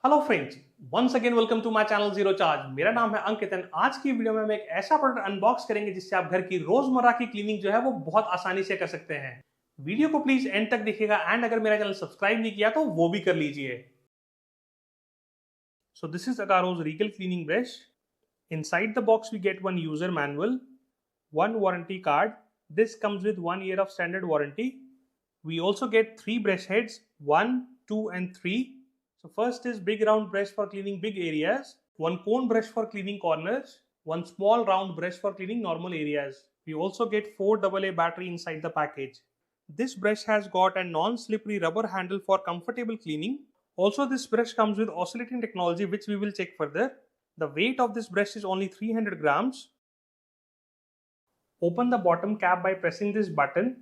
Hello friends, once again welcome to my channel zero charge. मेरा नाम है अंकित and आज की वीडियो में हम एक ऐसा प्रोडक्ट अनबॉक्स करेंगे जिससे आप घर की रोजमर्रा की क्लीनिंग जो है वो बहुत आसानी से कर सकते हैं। वीडियो को प्लीज एंड तक देखिएगा एंड अगर मेरा चैनल सब्सक्राइब नहीं किया तो वो भी कर लीजिए। So this is Agaro's Regal Cleaning Brush. Inside the box we get one user manual, one warranty card. This comes with 1 year of standard warranty. We also get 3 brush heads, 1, 2 and 3. So first is big round brush for cleaning big areas, one cone brush for cleaning corners, one small round brush for cleaning normal areas. We also get 4 AA battery inside the package. This brush has got a non-slippery rubber handle for comfortable cleaning. Also this brush comes with oscillating technology which we will check further. The weight of this brush is only 300 grams. Open the bottom cap by pressing this button.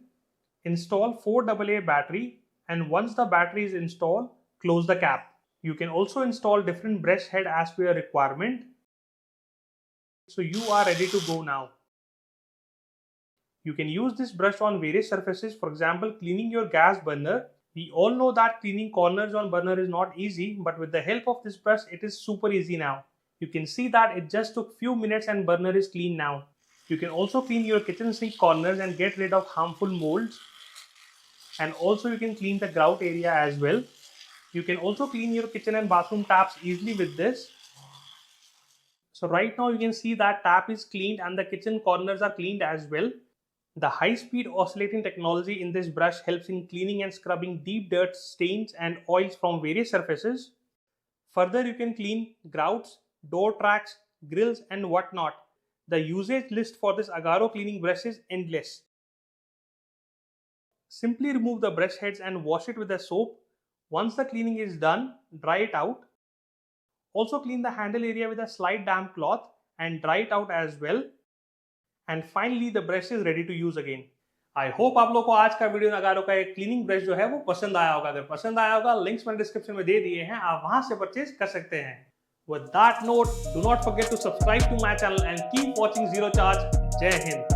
Install 4 AA battery and once the battery is installed, close the cap. You can also install different brush head as per your requirement. So you are ready to go now. You can use this brush on various surfaces, for example cleaning your gas burner. We all know that cleaning corners on burner is not easy, but with the help of this brush it is super easy now. You can see that it just took few minutes and burner is clean now. You can also clean your kitchen sink corners and get rid of harmful molds. And also you can clean the grout area as well. You can also clean your kitchen and bathroom taps easily with this. So right now you can see that tap is cleaned and the kitchen corners are cleaned as well. The high-speed oscillating technology in this brush helps in cleaning and scrubbing deep dirt, stains and oils from various surfaces. Further you can clean grouts, door tracks, grills and whatnot. The usage list for this AGARO cleaning brush is endless. Simply remove the brush heads and wash it with a soap. Once the cleaning is done, dry it out. Also clean the handle area with a slight damp cloth and dry it out as well. And finally the brush is ready to use again. I hope आप लोगों को आज का video Agaro का एक cleaning brush जो है वो पसंद आया होगा। अगर पसंद आया होगा लिंक्स मैंने डिस्क्रिप्शन में दे दिए हैं, आप वहां से परचेज कर सकते हैं। With that note, do not forget to subscribe to my channel and keep watching Zero Charge. Jai Hind.